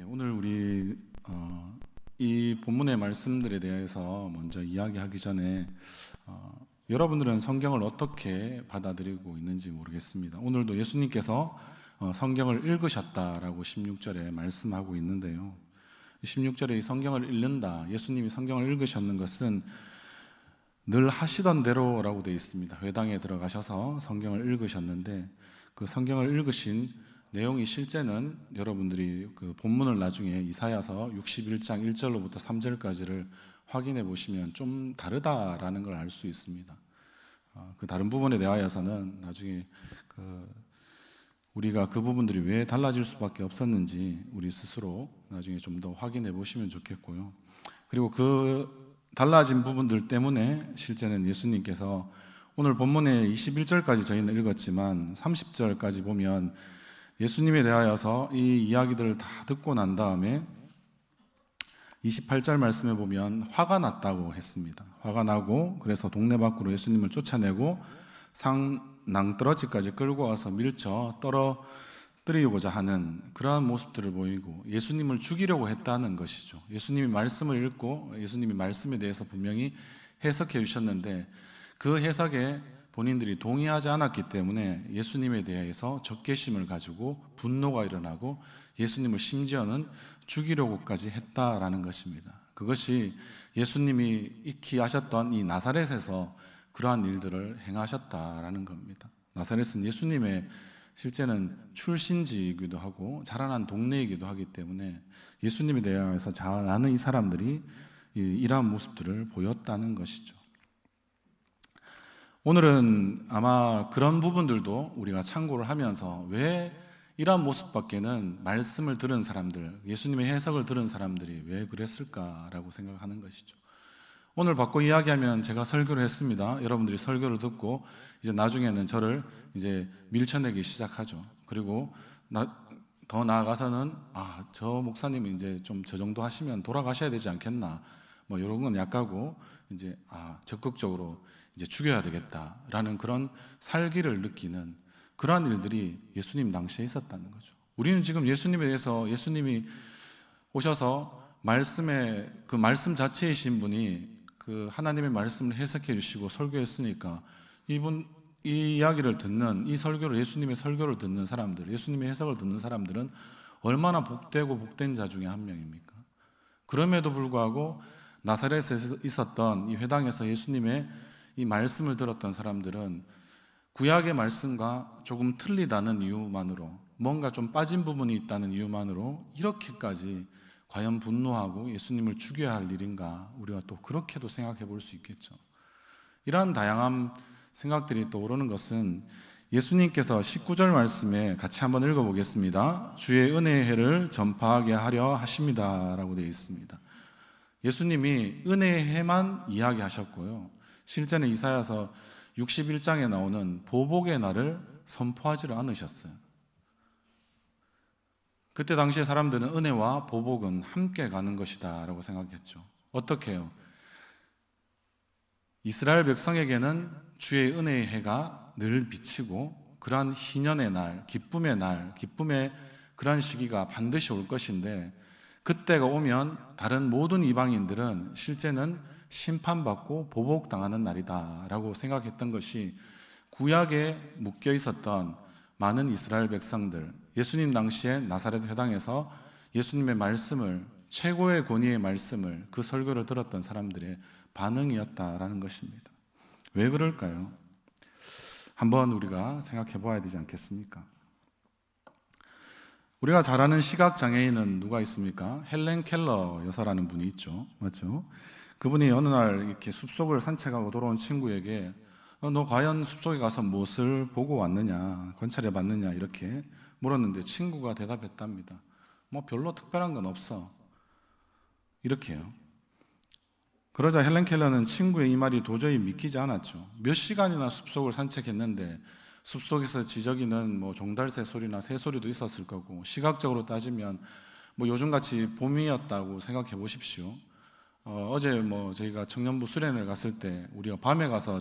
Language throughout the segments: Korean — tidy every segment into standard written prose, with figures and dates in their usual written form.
오늘 우리 이 본문의 말씀들에 대해서 먼저 이야기하기 전에 여러분들은 성경을 어떻게 받아들이고 있는지 모르겠습니다. 오늘도 예수님께서 성경을 읽으셨다라고 16절에 말씀하고 있는데요. 16절에 이 성경을 읽는다, 예수님이 성경을 읽으셨는 것은 늘 하시던 대로라고 되어 있습니다. 회당에 들어가셔서 성경을 읽으셨는데 그 성경을 읽으신 내용이 실제는 여러분들이 그 본문을 나중에 이사야서 61장 1절로부터 3절까지를 확인해 보시면 좀 다르다라는 걸 알 수 있습니다. 그 다른 부분에 대하여서는 나중에 우리가 그 부분들이 왜 달라질 수밖에 없었는지 우리 스스로 나중에 좀 더 확인해 보시면 좋겠고요. 그리고 그 달라진 부분들 때문에 실제는 예수님께서 오늘 본문의 21절까지 저희는 읽었지만 30절까지 보면 예수님에 대하여서 이 이야기들을 다 듣고 난 다음에 28절 말씀에 보면 화가 났다고 했습니다. 화가 나고 그래서 동네 밖으로 예수님을 쫓아내고 낭떠러지까지 끌고 와서 밀쳐 떨어뜨리고자 하는 그러한 모습들을 보이고 예수님을 죽이려고 했다는 것이죠. 예수님이 말씀을 읽고 예수님이 말씀에 대해서 분명히 해석해 주셨는데 그 해석에 본인들이 동의하지 않았기 때문에 예수님에 대해서 적개심을 가지고 분노가 일어나고 예수님을 심지어는 죽이려고까지 했다라는 것입니다. 그것이 예수님이 익히 하셨던 이 나사렛에서 그러한 일들을 행하셨다라는 겁니다. 나사렛은 예수님의 실제는 출신지이기도 하고 자라난 동네이기도 하기 때문에 예수님에 대해서 잘 아는 이 사람들이 이러한 모습들을 보였다는 것이죠. 오늘은 아마 그런 부분들도 우리가 참고를 하면서 왜 이러한 모습밖에는 말씀을 들은 사람들, 예수님의 해석을 들은 사람들이 왜 그랬을까라고 생각하는 것이죠. 오늘 받고 이야기하면 제가 설교를 했습니다. 여러분들이 설교를 듣고 이제 나중에는 저를 이제 밀쳐내기 시작하죠. 그리고 더 나아가서는 저 목사님이 이제 좀 저 정도 하시면 돌아가셔야 되지 않겠나, 뭐 이런 건 약하고 이제 적극적으로 이제 죽여야 되겠다라는 그런 살기를 느끼는 그러한 일들이 예수님 당시에 있었다는 거죠. 우리는 지금 예수님에 대해서 예수님이 오셔서 말씀의 그 말씀 자체이신 분이 그 하나님의 말씀을 해석해 주시고 설교했으니까 이 이야기를 듣는 이 설교를 예수님의 설교를 듣는 사람들, 예수님의 해석을 듣는 사람들은 얼마나 복되고 복된 자 중에 한 명입니까? 그럼에도 불구하고 나사렛에 있었던 이 회당에서 예수님의 이 말씀을 들었던 사람들은 구약의 말씀과 조금 틀리다는 이유만으로, 뭔가 좀 빠진 부분이 있다는 이유만으로 이렇게까지 과연 분노하고 예수님을 죽여야 할 일인가, 우리가 또 그렇게도 생각해 볼 수 있겠죠. 이러한 다양한 생각들이 떠오르는 것은 예수님께서 19절 말씀에 같이 한번 읽어보겠습니다. 주의 은혜의 해를 전파하게 하려 하십니다 라고 되어 있습니다. 예수님이 은혜의 해만 이야기하셨고요, 실제는 이사야서 61장에 나오는 보복의 날을 선포하지를 않으셨어요. 그때 당시에 사람들은 은혜와 보복은 함께 가는 것이다 라고 생각했죠. 어떻게 해요? 이스라엘 백성에게는 주의 은혜의 해가 늘 비치고 그러한 희년의 날, 기쁨의 그러한 시기가 반드시 올 것인데 그때가 오면 다른 모든 이방인들은 실제는 심판받고 보복당하는 날이다 라고 생각했던 것이 구약에 묶여 있었던 많은 이스라엘 백성들, 예수님 당시에 나사렛 회당에서 예수님의 말씀을, 최고의 권위의 말씀을, 그 설교를 들었던 사람들의 반응이었다라는 것입니다. 왜 그럴까요? 한번 우리가 생각해 봐야 되지 않겠습니까? 우리가 잘 아는 시각장애인은 누가 있습니까? 헬렌 켈러 여사라는 분이 있죠. 맞죠? 그분이 어느 날 이렇게 숲속을 산책하고 돌아온 친구에게 너 과연 숲속에 가서 무엇을 보고 왔느냐, 관찰해 봤느냐 이렇게 물었는데 친구가 대답했답니다. 뭐 별로 특별한 건 없어, 이렇게요. 그러자 헬렌 켈러는 친구의 이 말이 도저히 믿기지 않았죠. 몇 시간이나 숲속을 산책했는데 숲속에서 지저귀는 뭐 종달새 소리나 새 소리도 있었을 거고, 시각적으로 따지면 뭐 요즘같이 봄이었다고 생각해 보십시오. 어제 뭐 저희가 청년부 수련회를 갔을 때 우리가 밤에 가서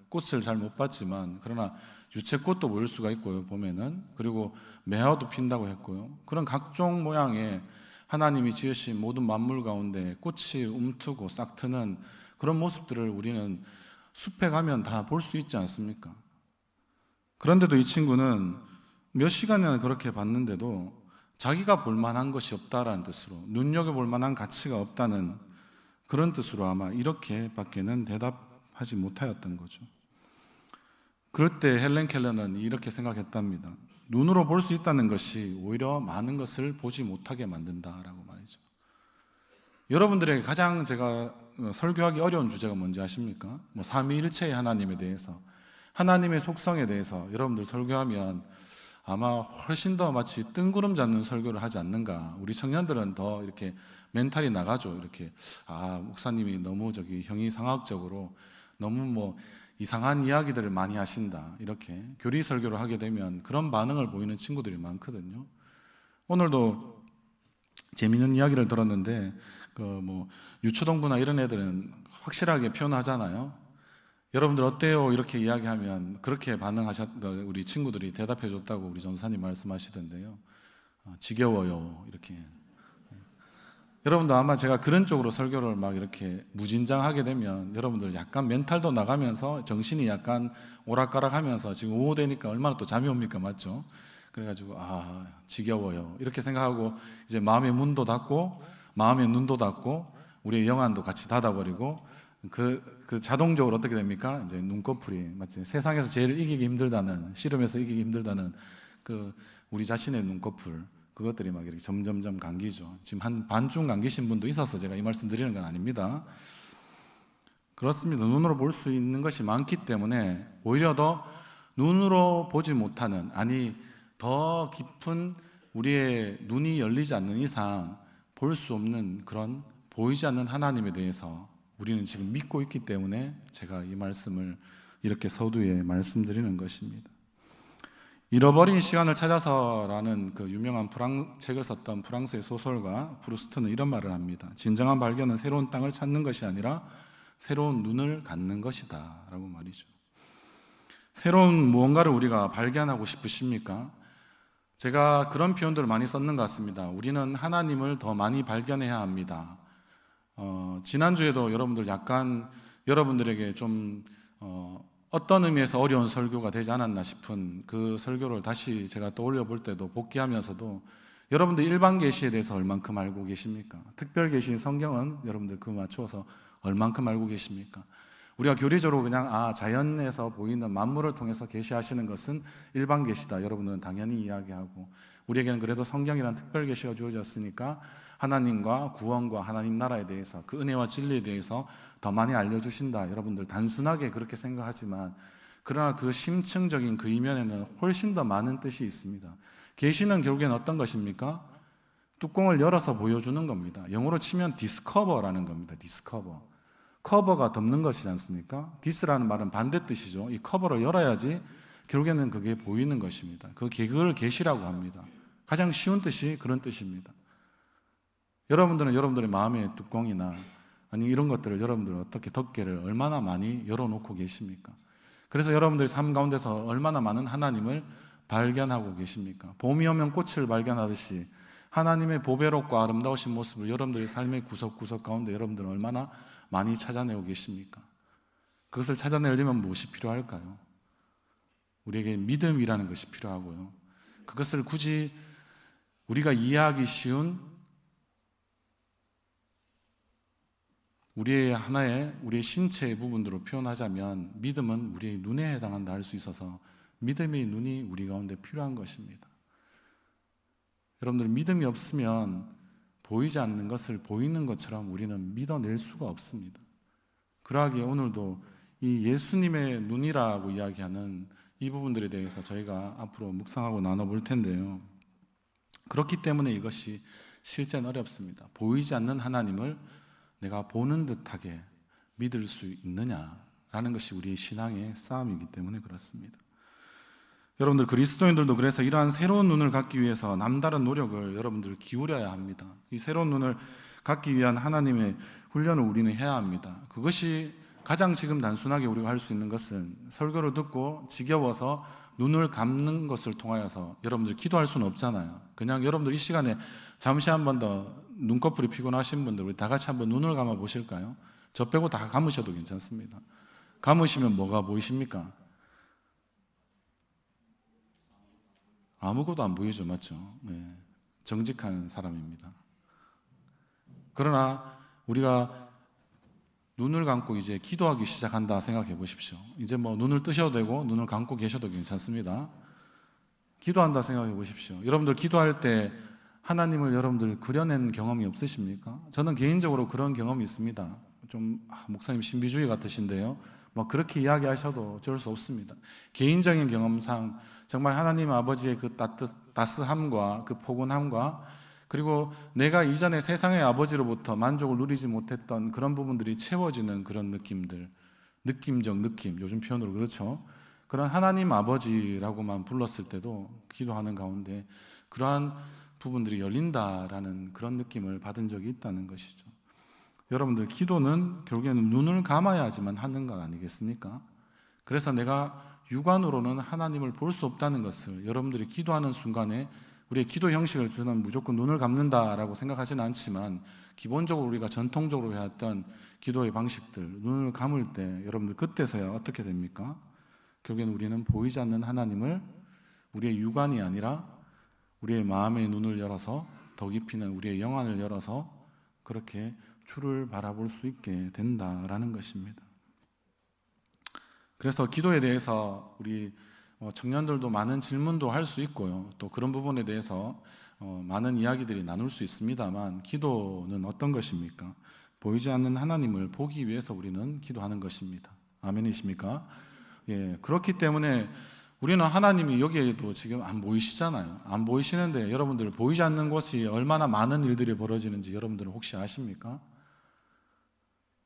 꽃을 잘 못 봤지만 그러나 유채꽃도 보일 수가 있고요, 봄에는. 그리고 매화도 핀다고 했고요. 그런 각종 모양의 하나님이 지으신 모든 만물 가운데 꽃이 움트고 싹트는 그런 모습들을 우리는 숲에 가면 다 볼 수 있지 않습니까? 그런데도 이 친구는 몇 시간이나 그렇게 봤는데도 자기가 볼 만한 것이 없다라는 뜻으로, 눈여겨볼 만한 가치가 없다는 그런 뜻으로 아마 이렇게밖에는 대답하지 못하였던 거죠. 그럴 때 헬렌 켈러는 이렇게 생각했답니다. 눈으로 볼 수 있다는 것이 오히려 많은 것을 보지 못하게 만든다라고 말이죠. 여러분들에게 가장 제가 설교하기 어려운 주제가 뭔지 아십니까? 삼위일체의 하나님에 대해서, 하나님의 속성에 대해서 여러분들 설교하면 아마 훨씬 더 마치 뜬구름 잡는 설교를 하지 않는가. 우리 청년들은 더 이렇게 멘탈이 나가죠. 이렇게 목사님이 너무 형이상학적으로 너무 이상한 이야기들을 많이 하신다. 이렇게 교리 설교를 하게 되면 그런 반응을 보이는 친구들이 많거든요. 오늘도 재미있는 이야기를 들었는데 유초동부나 이런 애들은 확실하게 표현하잖아요. 여러분들 어때요? 이렇게 이야기하면 그렇게 우리 친구들이 대답해 줬다고 우리 전사님 말씀하시던데요. 지겨워요. 이렇게. 여러분도 아마 제가 그런 쪽으로 설교를 막 이렇게 무진장하게 되면 여러분들 약간 멘탈도 나가면서 정신이 약간 오락가락하면서 지금 오후 되니까 얼마나 또 잠이 옵니까? 맞죠? 그래가지고 지겨워요. 이렇게 생각하고 이제 마음의 문도 닫고 마음의 눈도 닫고 우리의 영안도 같이 닫아버리고 그 자동적으로 어떻게 됩니까? 이제 눈꺼풀이 마치 세상에서 제일 이기기 힘들다는, 씨름에서 이기기 힘들다는 우리 자신의 눈꺼풀, 그것들이 막 이렇게 점점점 감기죠. 지금 한 반쯤 감기신 분도 있어서 제가 이 말씀 드리는 건 아닙니다. 그렇습니다. 눈으로 볼 수 있는 것이 많기 때문에 오히려 더 눈으로 보지 못하는, 더 깊은 우리의 눈이 열리지 않는 이상 볼 수 없는 그런 보이지 않는 하나님에 대해서 우리는 지금 믿고 있기 때문에 제가 이 말씀을 이렇게 서두에 말씀드리는 것입니다. 잃어버린 시간을 찾아서라는 그 유명한 책을 썼던 프랑스의 소설가 프루스트는 이런 말을 합니다. 진정한 발견은 새로운 땅을 찾는 것이 아니라 새로운 눈을 갖는 것이다 라고 말이죠. 새로운 무언가를 우리가 발견하고 싶으십니까? 제가 그런 표현들을 많이 썼는 것 같습니다. 우리는 하나님을 더 많이 발견해야 합니다. 지난주에도 여러분들에게 좀 어떤 의미에서 어려운 설교가 되지 않았나 싶은 그 설교를 다시 제가 떠올려 볼 때도 복귀하면서도 여러분들 일반 계시에 대해서 얼만큼 알고 계십니까? 특별 계시인 성경은 여러분들 그 맞추어서 얼만큼 알고 계십니까? 우리가 교리적으로 그냥 자연에서 보이는 만물을 통해서 계시하시는 것은 일반 계시다. 여러분들은 당연히 이야기하고, 우리에게는 그래도 성경이라는 특별 계시가 주어졌으니까 하나님과 구원과 하나님 나라에 대해서, 그 은혜와 진리에 대해서 더 많이 알려주신다. 여러분들 단순하게 그렇게 생각하지만 그러나 그 심층적인 그 이면에는 훨씬 더 많은 뜻이 있습니다. 계시는 결국엔 어떤 것입니까? 뚜껑을 열어서 보여주는 겁니다. 영어로 치면 디스커버라는 겁니다. 디스커버. 커버가 덮는 것이지 않습니까? 디스라는 말은 반대 뜻이죠. 이 커버를 열어야지 결국에는 그게 보이는 것입니다. 그걸 계시라고 합니다. 가장 쉬운 뜻이 그런 뜻입니다. 여러분들은 여러분들의 마음의 뚜껑이나 이런 것들을 여러분들은 어떻게 덮개를 얼마나 많이 열어놓고 계십니까? 그래서 여러분들의 삶 가운데서 얼마나 많은 하나님을 발견하고 계십니까? 봄이 오면 꽃을 발견하듯이 하나님의 보배롭고 아름다우신 모습을 여러분들의 삶의 구석구석 가운데 여러분들은 얼마나 많이 찾아내고 계십니까? 그것을 찾아내려면 무엇이 필요할까요? 우리에게 믿음이라는 것이 필요하고요. 그것을 굳이 우리가 이해하기 쉬운 우리의 신체의 부분으로 표현하자면 믿음은 우리의 눈에 해당한다 할 수 있어서 믿음의 눈이 우리 가운데 필요한 것입니다. 여러분들 믿음이 없으면 보이지 않는 것을 보이는 것처럼 우리는 믿어낼 수가 없습니다. 그러하기에 오늘도 이 예수님의 눈이라고 이야기하는 이 부분들에 대해서 저희가 앞으로 묵상하고 나눠볼 텐데요. 그렇기 때문에 이것이 실제는 어렵습니다. 보이지 않는 하나님을 내가 보는 듯하게 믿을 수 있느냐라는 것이 우리의 신앙의 싸움이기 때문에 그렇습니다. 여러분들 그리스도인들도 그래서 이러한 새로운 눈을 갖기 위해서 남다른 노력을 여러분들 기울여야 합니다. 이 새로운 눈을 갖기 위한 하나님의 훈련을 우리는 해야 합니다. 그것이 가장 지금 단순하게 우리가 할 수 있는 것은 설교를 듣고 지겨워서 눈을 감는 것을 통하여서 여러분들 기도할 수는 없잖아요. 그냥 여러분들 이 시간에 잠시 한 번 더 눈꺼풀이 피곤하신 분들 우리 다 같이 한번 눈을 감아 보실까요? 저 빼고 다 감으셔도 괜찮습니다. 감으시면 뭐가 보이십니까? 아무것도 안 보이죠, 맞죠? 네. 정직한 사람입니다. 그러나 우리가 눈을 감고 이제 기도하기 시작한다 생각해 보십시오. 이제 뭐 눈을 뜨셔도 되고 눈을 감고 계셔도 괜찮습니다. 기도한다 생각해 보십시오. 여러분들 기도할 때 하나님을 여러분들 그려낸 경험이 없으십니까? 저는 개인적으로 그런 경험이 있습니다. 좀 목사님 신비주의 같으신데요. 뭐 그렇게 이야기하셔도 어쩔 수 없습니다. 개인적인 경험상 정말 하나님 아버지의 그 따스함과 그 포근함과 그리고 내가 이전에 세상의 아버지로부터 만족을 누리지 못했던 그런 부분들이 채워지는 그런 느낌들, 느낌적 느낌, 요즘 표현으로 그렇죠. 그런 하나님 아버지라고만 불렀을 때도 기도하는 가운데 그러한 부분들이 열린다라는 그런 느낌을 받은 적이 있다는 것이죠. 여러분들 기도는 결국에는 눈을 감아야지만 하는 것 아니겠습니까? 그래서 내가 육안으로는 하나님을 볼 수 없다는 것을 여러분들이 기도하는 순간에 우리의 기도 형식을 저는 무조건 눈을 감는다라고 생각하지는 않지만 기본적으로 우리가 전통적으로 해왔던 기도의 방식들 눈을 감을 때 여러분들 그때서야 어떻게 됩니까? 결국에는 우리는 보이지 않는 하나님을 우리의 육안이 아니라 우리의 마음의 눈을 열어서 더 깊이는 우리의 영안을 열어서 그렇게 주를 바라볼 수 있게 된다라는 것입니다. 그래서 기도에 대해서 우리 청년들도 많은 질문도 할 수 있고요. 또 그런 부분에 대해서 많은 이야기들이 나눌 수 있습니다만 기도는 어떤 것입니까? 보이지 않는 하나님을 보기 위해서 우리는 기도하는 것입니다. 아멘이십니까? 예, 그렇기 때문에 우리는 하나님이 여기에도 지금 안 보이시잖아요. 안 보이시는데 여러분들 보이지 않는 곳이 얼마나 많은 일들이 벌어지는지 여러분들은 혹시 아십니까?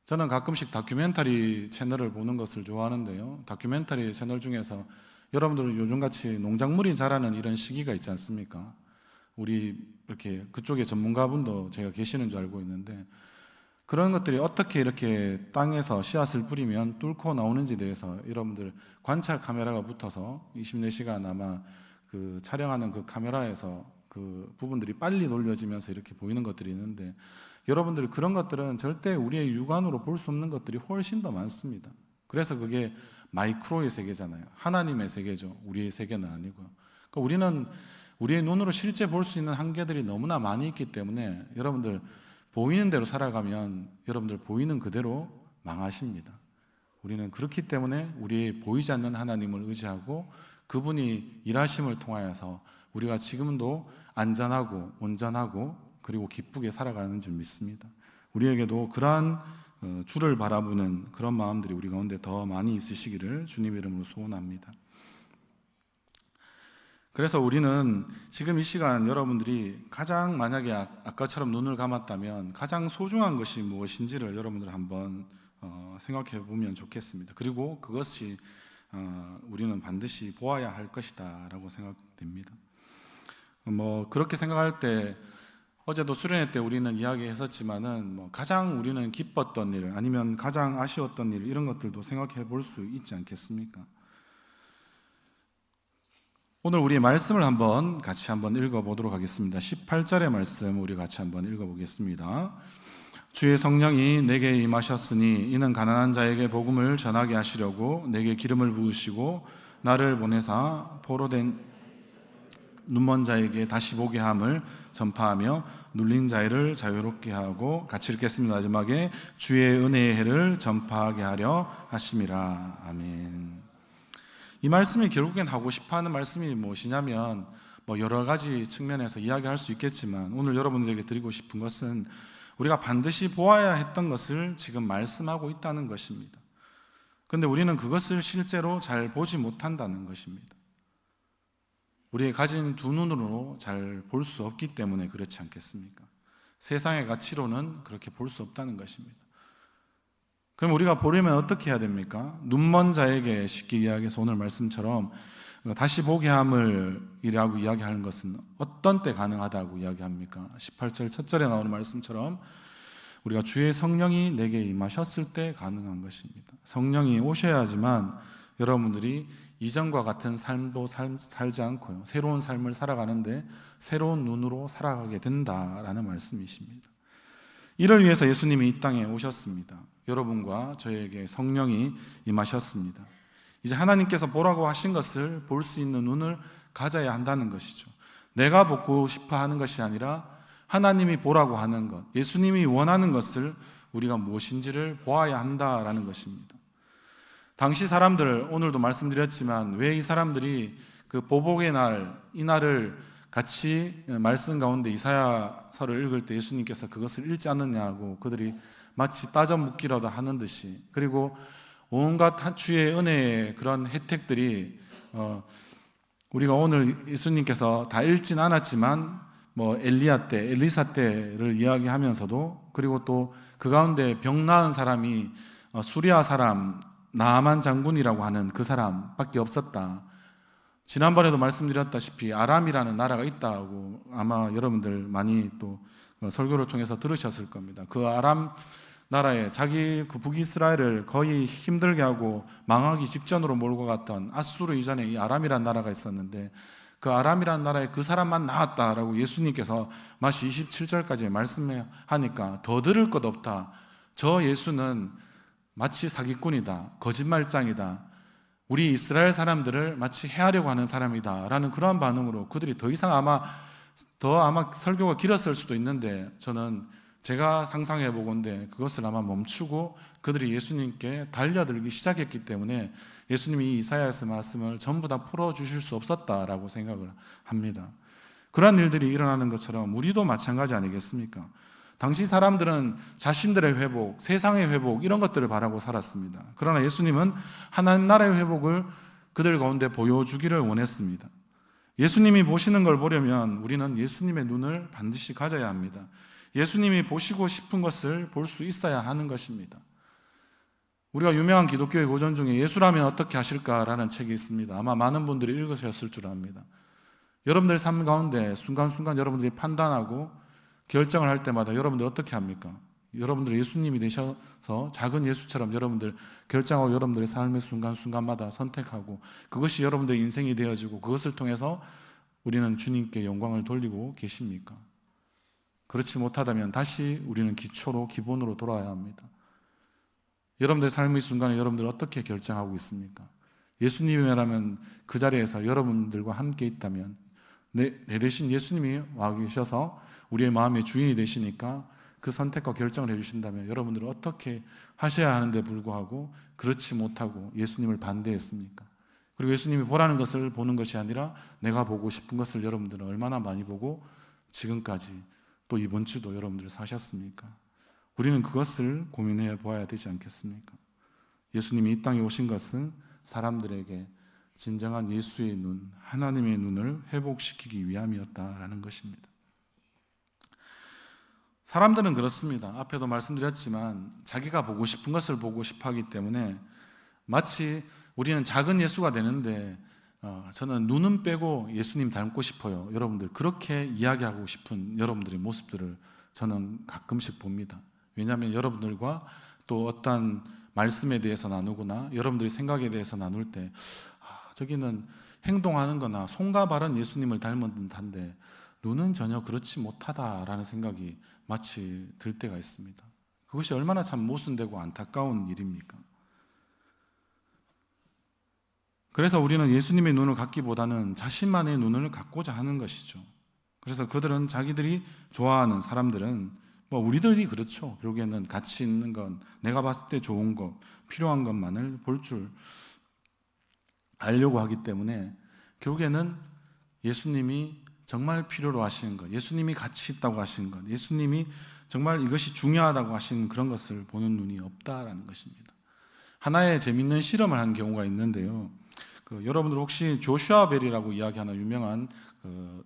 저는 가끔씩 다큐멘터리 채널을 보는 것을 좋아하는데요. 다큐멘터리 채널 중에서 여러분들은 요즘같이 농작물이 자라는 이런 시기가 있지 않습니까? 우리 이렇게 그쪽에 전문가분도 제가 계시는 줄 알고 있는데 그런 것들이 어떻게 이렇게 땅에서 씨앗을 뿌리면 뚫고 나오는지에 대해서 여러분들 관찰 카메라가 붙어서 24시간 아마 그 촬영하는 그 카메라에서 그 부분들이 빨리 돌려지면서 이렇게 보이는 것들이 있는데 여러분들 그런 것들은 절대 우리의 육안으로 볼 수 없는 것들이 훨씬 더 많습니다. 그래서 그게 마이크로의 세계잖아요. 하나님의 세계죠. 우리의 세계는 아니고요. 그러니까 우리는 우리의 눈으로 실제 볼 수 있는 한계들이 너무나 많이 있기 때문에 여러분들 보이는 대로 살아가면 여러분들 보이는 그대로 망하십니다. 우리는 그렇기 때문에 우리의 보이지 않는 하나님을 의지하고 그분이 일하심을 통하여서 우리가 지금도 안전하고 온전하고 그리고 기쁘게 살아가는 줄 믿습니다. 우리에게도 그러한 주를 바라보는 그런 마음들이 우리 가운데 더 많이 있으시기를 주님 이름으로 소원합니다. 그래서 우리는 지금 이 시간 여러분들이 가장 만약에 아까처럼 눈을 감았다면 가장 소중한 것이 무엇인지를 여러분들 한번 생각해 보면 좋겠습니다. 그리고 그것이 우리는 반드시 보아야 할 것이다 라고 생각됩니다. 그렇게 생각할 때 어제도 수련회 때 우리는 이야기했었지만은 가장 우리는 기뻤던 일 아니면 가장 아쉬웠던 일 이런 것들도 생각해 볼 수 있지 않겠습니까? 오늘 우리의 말씀을 같이 한번 읽어보도록 하겠습니다. 18절의 말씀 우리 같이 한번 읽어보겠습니다. 주의 성령이 내게 임하셨으니 이는 가난한 자에게 복음을 전하게 하시려고 내게 기름을 부으시고 나를 보내사 포로된 눈먼 자에게 다시 보게 함을 전파하며 눌린 자를 자유롭게 하고 같이 읽겠습니다. 마지막에 주의 은혜의 해를 전파하게 하려 하심이라. 아멘. 이 말씀이 결국엔 하고 싶어하는 말씀이 무엇이냐면 여러 가지 측면에서 이야기할 수 있겠지만 오늘 여러분들에게 드리고 싶은 것은 우리가 반드시 보아야 했던 것을 지금 말씀하고 있다는 것입니다. 그런데 우리는 그것을 실제로 잘 보지 못한다는 것입니다. 우리의 가진 두 눈으로 잘 볼 수 없기 때문에 그렇지 않겠습니까? 세상의 가치로는 그렇게 볼 수 없다는 것입니다. 그럼 우리가 보려면 어떻게 해야 됩니까? 눈먼 자에게 쉽게 이야기해서 오늘 말씀처럼 다시 보게 함을 이라고 이야기하는 것은 어떤 때 가능하다고 이야기합니까? 18절 첫 절에 나오는 말씀처럼 우리가 주의 성령이 내게 임하셨을 때 가능한 것입니다. 성령이 오셔야지만 여러분들이 이전과 같은 삶도 살지 않고요, 새로운 삶을 살아가는데 새로운 눈으로 살아가게 된다라는 말씀이십니다. 이를 위해서 예수님이 이 땅에 오셨습니다. 여러분과 저에게 성령이 임하셨습니다. 이제 하나님께서 보라고 하신 것을 볼 수 있는 눈을 가져야 한다는 것이죠. 내가 보고 싶어 하는 것이 아니라 하나님이 보라고 하는 것, 예수님이 원하는 것을 우리가 무엇인지를 보아야 한다라는 것입니다. 당시 사람들, 오늘도 말씀드렸지만 왜 이 사람들이 그 보복의 날, 이 날을 같이 말씀 가운데 이사야서를 읽을 때 예수님께서 그것을 읽지 않느냐고 그들이 마치 따져 묻기라도 하는 듯이, 그리고 온갖 주의 은혜의 그런 혜택들이 우리가 오늘 예수님께서 다 읽진 않았지만 뭐 엘리야 때, 엘리사 때를 이야기하면서도, 그리고 또 그 가운데 병 나은 사람이 수리아 사람 나아만 장군이라고 하는 그 사람밖에 없었다. 지난번에도 말씀드렸다시피 아람이라는 나라가 있다고 아마 여러분들 많이 또 설교를 통해서 들으셨을 겁니다. 그 아람 나라에 자기 그 북이스라엘을 거의 힘들게 하고 망하기 직전으로 몰고 갔던 아수르 이전에 이 아람이라는 나라가 있었는데, 그 아람이라는 나라에 그 사람만 나왔다라고 예수님께서 마시 27절까지 말씀하니까 더 들을 것 없다. 저 예수는 마치 사기꾼이다, 거짓말장이다, 우리 이스라엘 사람들을 마치 해하려고 하는 사람이다 라는 그러한 반응으로 그들이 더 이상 아마 설교가 길었을 수도 있는데, 저는 제가 상상해 보건대 그것을 아마 멈추고 그들이 예수님께 달려들기 시작했기 때문에 예수님이 이 이사야서 말씀을 전부 다 풀어주실 수 없었다라고 생각을 합니다. 그러한 일들이 일어나는 것처럼 우리도 마찬가지 아니겠습니까? 당시 사람들은 자신들의 회복, 세상의 회복 이런 것들을 바라고 살았습니다. 그러나 예수님은 하나님 나라의 회복을 그들 가운데 보여주기를 원했습니다. 예수님이 보시는 걸 보려면 우리는 예수님의 눈을 반드시 가져야 합니다. 예수님이 보시고 싶은 것을 볼 수 있어야 하는 것입니다. 우리가 유명한 기독교의 고전 중에 예수라면 어떻게 하실까라는 책이 있습니다. 아마 많은 분들이 읽으셨을 줄 압니다. 여러분들의 삶 가운데 순간순간 여러분들이 판단하고 결정을 할 때마다 여러분들 어떻게 합니까? 여러분들 예수님이 되셔서 작은 예수처럼 여러분들 결정하고 여러분들의 삶의 순간순간마다 선택하고 그것이 여러분들의 인생이 되어지고 그것을 통해서 우리는 주님께 영광을 돌리고 계십니까? 그렇지 못하다면 다시 우리는 기초로 기본으로 돌아야 합니다. 여러분들의 삶의 순간에 여러분들 어떻게 결정하고 있습니까? 예수님이라면 그 자리에서 여러분들과 함께 있다면 내 대신 예수님이 와 계셔서 우리의 마음의 주인이 되시니까 그 선택과 결정을 해주신다면 여러분들은 어떻게 하셔야 하는데 불구하고 그렇지 못하고 예수님을 반대했습니까? 그리고 예수님이 보라는 것을 보는 것이 아니라 내가 보고 싶은 것을 여러분들은 얼마나 많이 보고 지금까지 또 이번 주도 여러분들 사셨습니까? 우리는 그것을 고민해 보아야 되지 않겠습니까? 예수님이 이 땅에 오신 것은 사람들에게 진정한 예수의 눈, 하나님의 눈을 회복시키기 위함이었다라는 것입니다. 사람들은 그렇습니다. 앞에도 말씀드렸지만 자기가 보고 싶은 것을 보고 싶어 하기 때문에 마치 우리는 작은 예수가 되는데 저는 눈은 빼고 예수님 닮고 싶어요. 여러분들 그렇게 이야기하고 싶은 여러분들의 모습들을 저는 가끔씩 봅니다. 왜냐하면 여러분들과 또 어떤 말씀에 대해서 나누거나 여러분들의 생각에 대해서 나눌 때 저기는 행동하는 거나 손과 발은 예수님을 닮은 듯한데 눈은 전혀 그렇지 못하다라는 생각이 마치 들 때가 있습니다. 그것이 얼마나 참 모순되고 안타까운 일입니까? 그래서 우리는 예수님의 눈을 갖기보다는 자신만의 눈을 갖고자 하는 것이죠. 그래서 그들은 자기들이 좋아하는 사람들은 우리들이 그렇죠. 결국에는 가치 있는 건 내가 봤을 때 좋은 것, 필요한 것만을 볼 줄 알려고 하기 때문에 결국에는 예수님이 정말 필요로 하시는 것, 예수님이 가치 있다고 하시는 것, 예수님이 정말 이것이 중요하다고 하시는 그런 것을 보는 눈이 없다라는 것입니다. 하나의 재밌는 실험을 한 경우가 있는데요. 여러분들 혹시 조슈아 벨이라고 이야기하는 유명한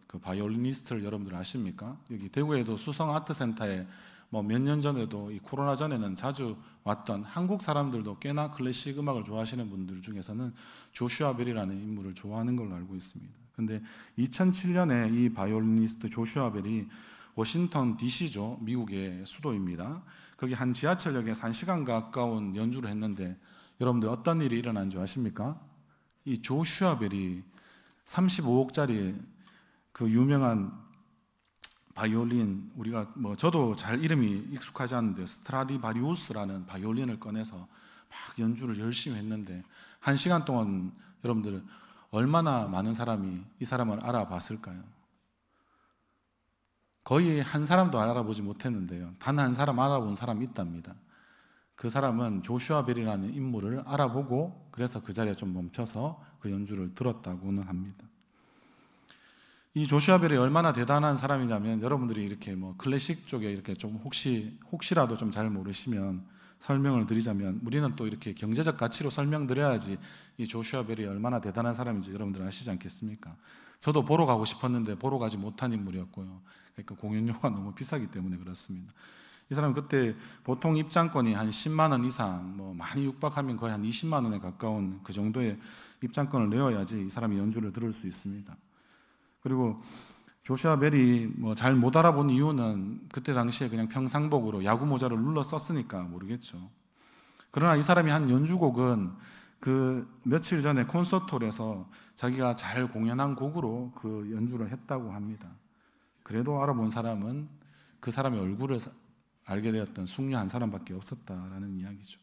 그 바이올리니스트를 여러분들 아십니까? 여기 대구에도 수성 아트센터에 몇 년 전에도 이 코로나 전에는 자주 왔던 한국 사람들도 꽤나 클래식 음악을 좋아하시는 분들 중에서는 조슈아 벨이라는 인물을 좋아하는 걸로 알고 있습니다. 근데 2007년에 이 바이올리니스트 조슈아 벨이 워싱턴 DC죠. 미국의 수도입니다. 거기 한 지하철역에 1시간 가까운 연주를 했는데 여러분들 어떤 일이 일어난 줄 아십니까? 이 조슈아 벨이 35억짜리 그 유명한 바이올린, 우리가 저도 잘 이름이 익숙하지 않는데 스트라디바리우스라는 바이올린을 꺼내서 막 연주를 열심히 했는데 1시간 동안 여러분들 얼마나 많은 사람이 이 사람을 알아봤을까요? 거의 한 사람도 알아보지 못했는데요. 단 한 사람 알아본 사람이 있답니다. 그 사람은 조슈아 벨이라는 인물을 알아보고 그래서 그 자리에 좀 멈춰서 그 연주를 들었다고는 합니다. 이 조슈아 벨이 얼마나 대단한 사람이냐면 여러분들이 이렇게 클래식 쪽에 이렇게 좀 혹시라도 좀 잘 모르시면 설명을 드리자면 우리는 또 이렇게 경제적 가치로 설명드려야지 이 조슈아 벨이 얼마나 대단한 사람인지 여러분들 아시지 않겠습니까? 저도 보러 가고 싶었는데 보러 가지 못한 인물이었고요. 그러니까 공연료가 너무 비싸기 때문에 그렇습니다. 이 사람은 그때 보통 입장권이 한 10만 원 이상, 많이 육박하면 거의 한 20만 원에 가까운 그 정도의 입장권을 내어야지 이 사람이 연주를 들을 수 있습니다. 그리고 조슈아 벨이 잘 못 알아본 이유는 그때 당시에 그냥 평상복으로 야구 모자를 눌러 썼으니까 모르겠죠. 그러나 이 사람이 한 연주곡은 그 며칠 전에 콘서트홀에서 자기가 잘 공연한 곡으로 그 연주를 했다고 합니다. 그래도 알아본 사람은 그 사람의 얼굴을 알게 되었던 숙녀 한 사람밖에 없었다라는 이야기죠.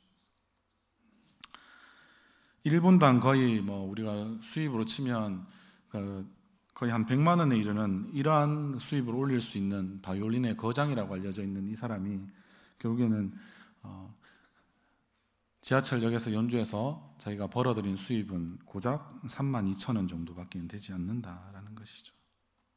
1분당 거의 우리가 수입으로 치면 거의 한 100만 원에 이르는 이러한 수입을 올릴 수 있는 바이올린의 거장이라고 알려져 있는 이 사람이 결국에는 지하철역에서 연주해서 자기가 벌어들인 수입은 고작 32,000원 정도밖에 되지 않는다라는 것이죠.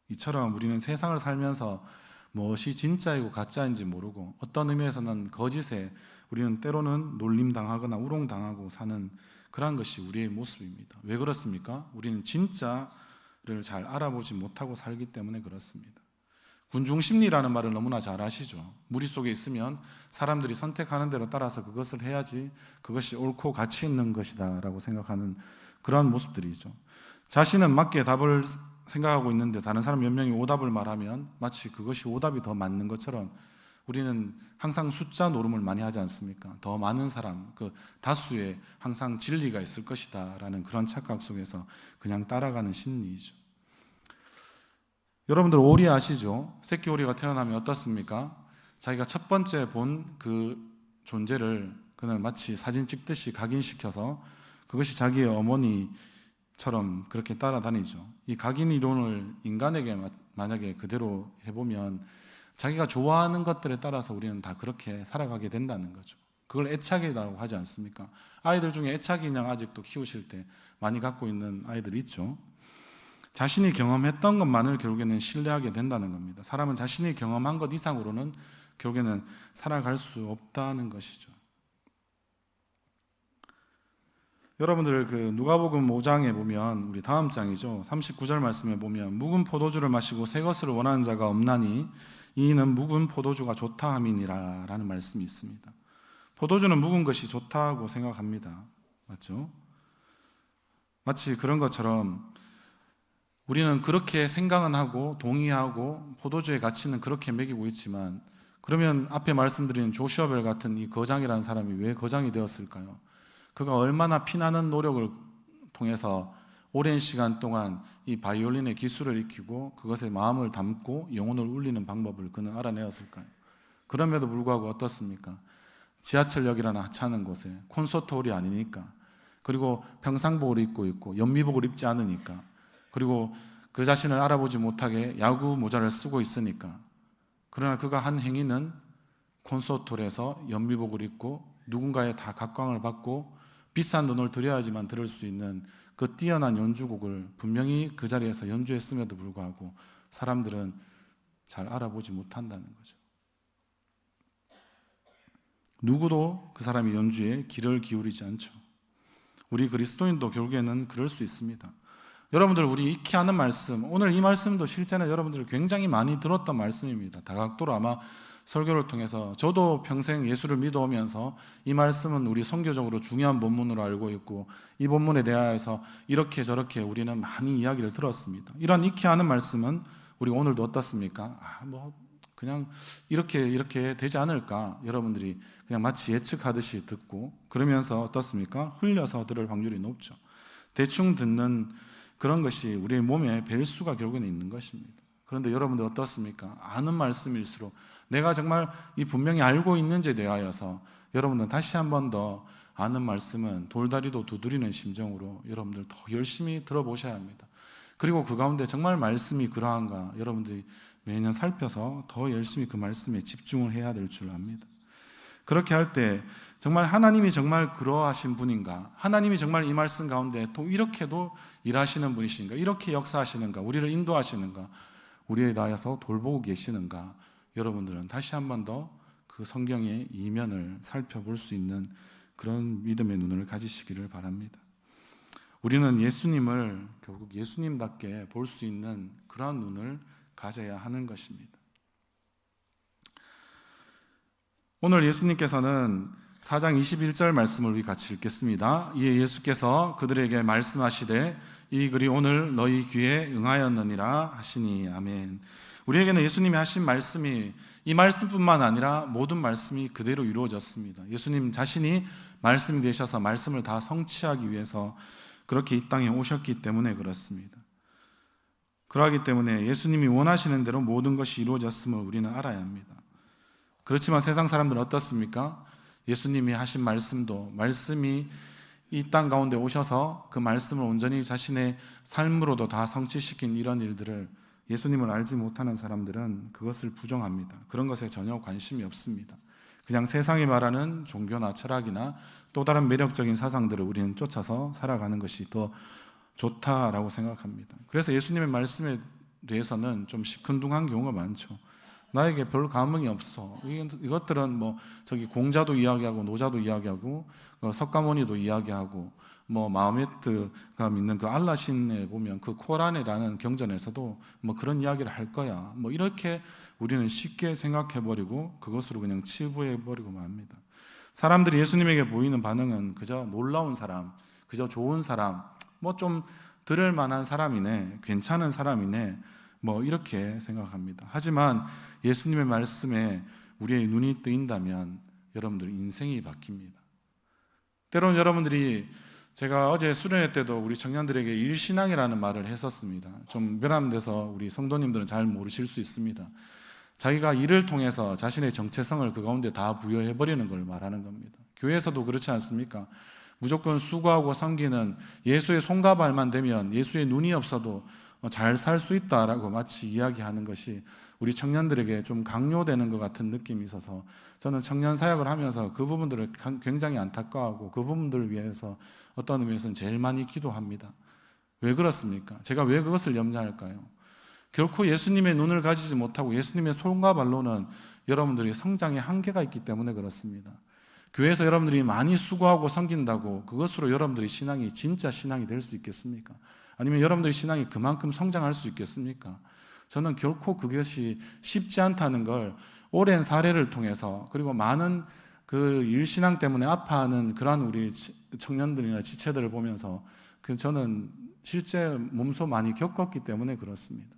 이처럼 우리는 세상을 살면서 무엇이 진짜이고 가짜인지 모르고 어떤 의미에서는 거짓에 우리는 때로는 놀림당하거나 우롱당하고 사는 그런 것이 우리의 모습입니다. 왜 그렇습니까? 우리는 진짜를 잘 알아보지 못하고 살기 때문에 그렇습니다. 군중심리라는 말을 너무나 잘 아시죠? 무리 속에 있으면 사람들이 선택하는 대로 따라서 그것을 해야지 그것이 옳고 가치 있는 것이다 라고 생각하는 그러한 모습들이죠. 자신은 맞게 답을 생각하고 있는데 다른 사람 몇 명이 오답을 말하면 마치 그것이 오답이 더 맞는 것처럼 우리는 항상 숫자 노름을 많이 하지 않습니까? 더 많은 사람, 그 다수에 항상 진리가 있을 것이다 라는 그런 착각 속에서 그냥 따라가는 심리이죠. 여러분들 오리 아시죠? 새끼 오리가 태어나면 어떻습니까? 자기가 첫 번째 본 그 존재를 그는 마치 사진 찍듯이 각인시켜서 그것이 자기의 어머니처럼 그렇게 따라다니죠. 이 각인 이론을 인간에게 만약에 그대로 해보면 자기가 좋아하는 것들에 따라서 우리는 다 그렇게 살아가게 된다는 거죠. 그걸 애착이라고 하지 않습니까? 아이들 중에 애착 인형 아직도 키우실 때 많이 갖고 있는 아이들이 있죠. 자신이 경험했던 것만을 결국에는 신뢰하게 된다는 겁니다. 사람은 자신이 경험한 것 이상으로는 결국에는 살아갈 수 없다는 것이죠. 여러분들 그 누가복음 5장에 보면 우리 다음 장이죠. 39절 말씀에 보면 묵은 포도주를 마시고 새 것을 원하는 자가 없나니 이는 묵은 포도주가 좋다 함이니라 라는 말씀이 있습니다. 포도주는 묵은 것이 좋다고 생각합니다. 맞죠? 마치 그런 것처럼 우리는 그렇게 생각은 하고 동의하고 포도주의 가치는 그렇게 매기고 있지만 그러면 앞에 말씀드린 조슈아 벨 같은 이 거장이라는 사람이 왜 거장이 되었을까요? 그가 얼마나 피나는 노력을 통해서 오랜 시간 동안 이 바이올린의 기술을 익히고 그것에 마음을 담고 영혼을 울리는 방법을 그는 알아내었을까요? 그럼에도 불구하고 어떻습니까? 지하철역이라는 하찮은 곳에 콘서트홀이 아니니까 그리고 평상복을 입고 있고 연미복을 입지 않으니까 그리고 그 자신을 알아보지 못하게 야구 모자를 쓰고 있으니까 그러나 그가 한 행위는 콘서트홀에서 연미복을 입고 누군가의 다 각광을 받고 비싼 돈을 들여야지만 들을 수 있는 그 뛰어난 연주곡을 분명히 그 자리에서 연주했음에도 불구하고 사람들은 잘 알아보지 못한다는 거죠. 누구도 그 사람의 연주에 귀를 기울이지 않죠. 우리 그리스도인도 결국에는 그럴 수 있습니다. 여러분들 우리 익히 아는 말씀, 오늘 이 말씀도 실제는 여러분들이 굉장히 많이 들었던 말씀입니다. 다각도로 아마 설교를 통해서 저도 평생 예수를 믿어오면서 이 말씀은 우리 선교적으로 중요한 본문으로 알고 있고 이 본문에 대하여서 이렇게 저렇게 우리는 많이 이야기를 들었습니다. 이런 익히 아는 말씀은 우리 오늘도 어떻습니까? 그냥 이렇게 되지 않을까? 여러분들이 그냥 마치 예측하듯이 듣고 그러면서 어떻습니까? 흘려서 들을 확률이 높죠. 대충 듣는 그런 것이 우리의 몸에 뵐 수가 결국은 있는 것입니다. 그런데 여러분들 어떻습니까? 아는 말씀일수록 내가 정말 이 분명히 알고 있는지에 대하여서 여러분들 다시 한 번 더 아는 말씀은 돌다리도 두드리는 심정으로 여러분들 더 열심히 들어보셔야 합니다. 그리고 그 가운데 정말 말씀이 그러한가 여러분들이 매년 살펴서 더 열심히 그 말씀에 집중을 해야 될 줄 압니다. 그렇게 할 때 정말 하나님이 정말 그러하신 분인가, 하나님이 정말 이 말씀 가운데 또 이렇게도 일하시는 분이신가, 이렇게 역사하시는가, 우리를 인도하시는가, 우리에 대하여서 돌보고 계시는가, 여러분들은 다시 한 번 더 그 성경의 이면을 살펴볼 수 있는 그런 믿음의 눈을 가지시기를 바랍니다. 우리는 예수님을 결국 예수님답게 볼 수 있는 그러한 눈을 가져야 하는 것입니다. 오늘 예수님께서는 4장 21절 말씀을 우리 같이 읽겠습니다. 이에 예수께서 그들에게 말씀하시되 이 글이 오늘 너희 귀에 응하였느니라 하시니. 아멘. 우리에게는 예수님이 하신 말씀이 이 말씀뿐만 아니라 모든 말씀이 그대로 이루어졌습니다. 예수님 자신이 말씀이 되셔서 말씀을 다 성취하기 위해서 그렇게 이 땅에 오셨기 때문에 그렇습니다. 그러하기 때문에 예수님이 원하시는 대로 모든 것이 이루어졌음을 우리는 알아야 합니다. 그렇지만 세상 사람들은 어떻습니까? 예수님이 하신 말씀도 말씀이 이 땅 가운데 오셔서 그 말씀을 온전히 자신의 삶으로도 다 성취시킨 이런 일들을 예수님을 알지 못하는 사람들은 그것을 부정합니다. 그런 것에 전혀 관심이 없습니다. 그냥 세상이 말하는 종교나 철학이나 또 다른 매력적인 사상들을 우리는 쫓아서 살아가는 것이 더 좋다라고 생각합니다. 그래서 예수님의 말씀에 대해서는 좀 시큰둥한 경우가 많죠. 나에게 별 감흥이 없어. 이것들은 뭐 저기 공자도 이야기하고 노자도 이야기하고 석가모니도 이야기하고 뭐 마호메트가 믿는 그 알라신에 보면 그 코란이라는 경전에서도 뭐 그런 이야기를 할 거야. 뭐 이렇게 우리는 쉽게 생각해버리고 그것으로 그냥 치부해버리고 맙니다. 사람들이 예수님에게 보이는 반응은 그저 놀라운 사람, 그저 좋은 사람, 뭐 좀 들을 만한 사람이네, 괜찮은 사람이네, 뭐 이렇게 생각합니다. 하지만 예수님의 말씀에 우리의 눈이 뜨인다면 여러분들 인생이 바뀝니다. 때로는 여러분들이 제가 어제 수련회 때도 우리 청년들에게 일신앙이라는 말을 했었습니다. 좀 변함돼서 우리 성도님들은 잘 모르실 수 있습니다. 자기가 일을 통해서 자신의 정체성을 그 가운데 다 부여해버리는 걸 말하는 겁니다. 교회에서도 그렇지 않습니까? 무조건 수고하고 섬기는 예수의 손과 발만 되면 예수의 눈이 없어도 잘 살 수 있다라고 마치 이야기하는 것이 우리 청년들에게 좀 강요되는 것 같은 느낌이 있어서 저는 청년 사역을 하면서 그 부분들을 굉장히 안타까워하고 그 부분들을 위해서 어떤 의미에서는 제일 많이 기도합니다. 왜 그렇습니까? 제가 왜 그것을 염려할까요? 결코 예수님의 눈을 가지지 못하고 예수님의 손과 발로는 여러분들이 성장의 한계가 있기 때문에 그렇습니다. 교회에서 여러분들이 많이 수고하고 섬긴다고 그것으로 여러분들이 신앙이 진짜 신앙이 될 수 있겠습니까? 아니면 여러분들의 신앙이 그만큼 성장할 수 있겠습니까? 저는 결코 그것이 쉽지 않다는 걸 오랜 사례를 통해서 그리고 많은 그 일신앙 때문에 아파하는 그러한 우리 청년들이나 지체들을 보면서 저는 실제 몸소 많이 겪었기 때문에 그렇습니다.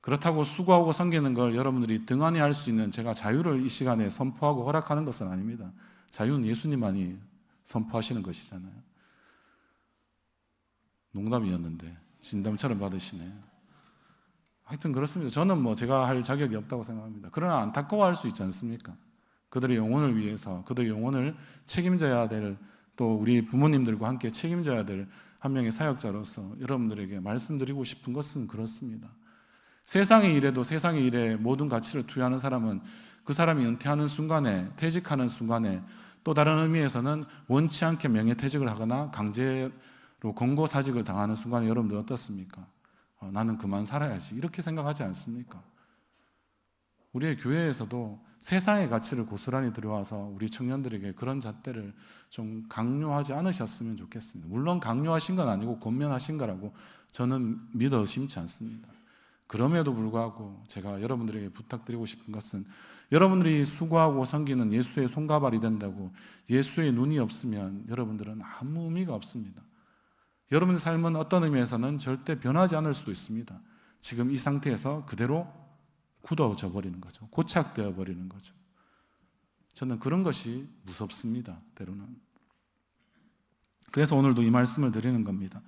그렇다고 수고하고 섬기는 걸 여러분들이 등한히 할 수 있는 제가 자유를 이 시간에 선포하고 허락하는 것은 아닙니다. 자유는 예수님만이 선포하시는 것이잖아요. 농담이었는데 진담처럼 받으시네요. 하여튼 그렇습니다. 저는 뭐 제가 할 자격이 없다고 생각합니다. 그러나 안타까워할 수 있지 않습니까? 그들의 영혼을 위해서 그들의 영혼을 책임져야 될 또 우리 부모님들과 함께 책임져야 될 한 명의 사역자로서 여러분들에게 말씀드리고 싶은 것은 그렇습니다. 세상의 일에도 세상의 일에 모든 가치를 투여하는 사람은 그 사람이 은퇴하는 순간에 퇴직하는 순간에 또 다른 의미에서는 원치 않게 명예퇴직을 하거나 강제로 권고사직을 당하는 순간에 여러분들 어떻습니까? 나는 그만 살아야지 이렇게 생각하지 않습니까? 우리의 교회에서도 세상의 가치를 고스란히 들여와서 우리 청년들에게 그런 잣대를 좀 강요하지 않으셨으면 좋겠습니다. 물론 강요하신 건 아니고 권면하신 거라고 저는 믿어 의심치 않습니다. 그럼에도 불구하고 제가 여러분들에게 부탁드리고 싶은 것은 여러분들이 수고하고 섬기는 예수의 손과 발이 된다고 예수의 눈이 없으면 여러분들은 아무 의미가 없습니다. 여러분의 삶은 어떤 의미에서는 절대 변하지 않을 수도 있습니다. 지금 이 상태에서 그대로 굳어져 버리는 거죠. 고착되어 버리는 거죠. 저는 그런 것이 무섭습니다. 때로는. 그래서 오늘도 이 말씀을 드리는 겁니다.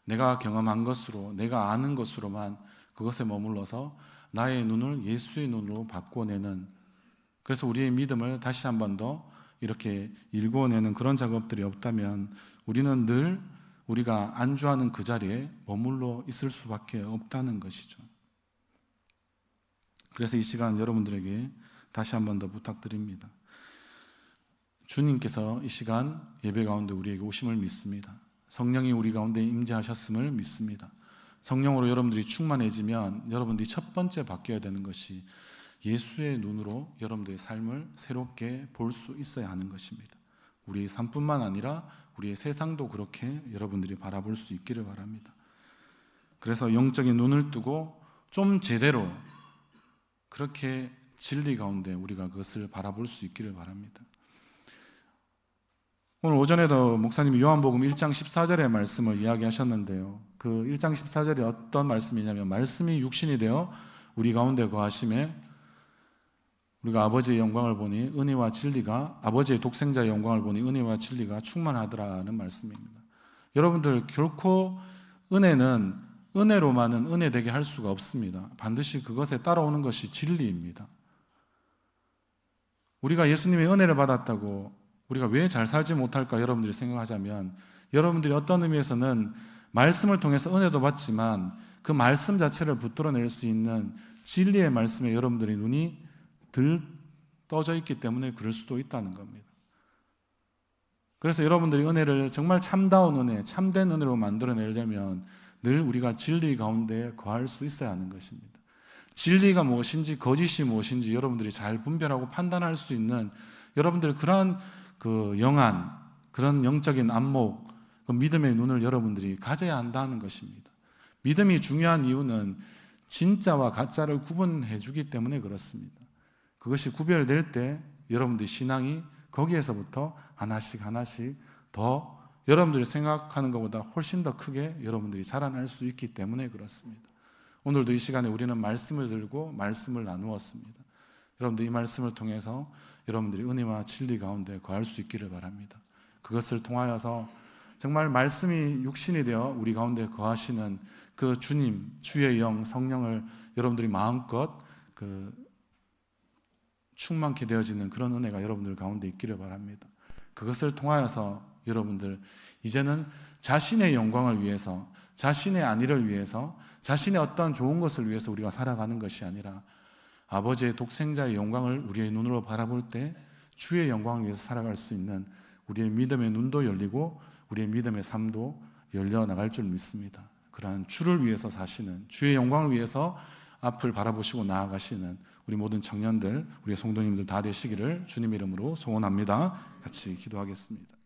내가 경험한 것으로, 내가 아는 것으로만 그것에 머물러서 나의 눈을 예수의 눈으로 바꿔내는, 그래서 우리의 믿음을 다시 한 번 더 이렇게 일궈내는 그런 작업들이 없다면 우리는 늘 우리가 안주하는 그 자리에 머물러 있을 수밖에 없다는 것이죠. 그래서 이 시간 여러분들에게 다시 한 번 더 부탁드립니다. 주님께서 이 시간 예배 가운데 우리에게 오심을 믿습니다. 성령이 우리 가운데 임재하셨음을 믿습니다. 성령으로 여러분들이 충만해지면 여러분들이 첫 번째 바뀌어야 되는 것이 예수의 눈으로 여러분들의 삶을 새롭게 볼 수 있어야 하는 것입니다. 우리의 삶뿐만 아니라 우리의 세상도 그렇게 여러분들이 바라볼 수 있기를 바랍니다. 그래서 영적인 눈을 뜨고 좀 제대로 그렇게 진리 가운데 우리가 그것을 바라볼 수 있기를 바랍니다. 오늘 오전에도 목사님이 요한복음 1장 14절의 말씀을 이야기하셨는데요. 그 1장 14절이 어떤 말씀이냐면 말씀이 육신이 되어 우리 가운데 거하심에 우리가 아버지의 영광을 보니 은혜와 진리가, 아버지의 독생자의 영광을 보니 은혜와 진리가 충만하더라는 말씀입니다. 여러분들 결코 은혜는 은혜로만은 은혜 되게 할 수가 없습니다. 반드시 그것에 따라오는 것이 진리입니다. 우리가 예수님의 은혜를 받았다고 우리가 왜 잘 살지 못할까 여러분들이 생각하자면, 여러분들이 어떤 의미에서는 말씀을 통해서 은혜도 받지만 그 말씀 자체를 붙들어낼 수 있는 진리의 말씀에 여러분들의 눈이 들 떠져 있기 때문에 그럴 수도 있다는 겁니다. 그래서 여러분들이 은혜를 정말 참다운 은혜, 참된 은혜로 만들어내려면 늘 우리가 진리 가운데 거할 수 있어야 하는 것입니다. 진리가 무엇인지 거짓이 무엇인지 여러분들이 잘 분별하고 판단할 수 있는 여러분들 그런 그 영안, 그런 영적인 안목, 그 믿음의 눈을 여러분들이 가져야 한다는 것입니다. 믿음이 중요한 이유는 진짜와 가짜를 구분해 주기 때문에 그렇습니다. 그것이 구별될 때 여러분들의 신앙이 거기에서부터 하나씩 더 여러분들이 생각하는 것보다 훨씬 더 크게 여러분들이 자라날 수 있기 때문에 그렇습니다. 오늘도 이 시간에 우리는 말씀을 들고 말씀을 나누었습니다. 여러분들 이 말씀을 통해서 여러분들이 은혜와 진리 가운데 거할 수 있기를 바랍니다. 그것을 통하여서 정말 말씀이 육신이 되어 우리 가운데 거하시는 그 주님, 주의 영, 성령을 여러분들이 마음껏 충만케 되어지는 그런 은혜가 여러분들 가운데 있기를 바랍니다. 그것을 통하여서 여러분들 이제는 자신의 영광을 위해서, 자신의 안위를 위해서, 자신의 어떤 좋은 것을 위해서 우리가 살아가는 것이 아니라 아버지의 독생자의 영광을 우리의 눈으로 바라볼 때 주의 영광을 위해서 살아갈 수 있는 우리의 믿음의 눈도 열리고 우리의 믿음의 삶도 열려나갈 줄 믿습니다. 그러한 주를 위해서 사시는, 주의 영광을 위해서 앞을 바라보시고 나아가시는 우리 모든 청년들, 우리 성도님들 다 되시기를 주님 이름으로 소원합니다. 같이 기도하겠습니다.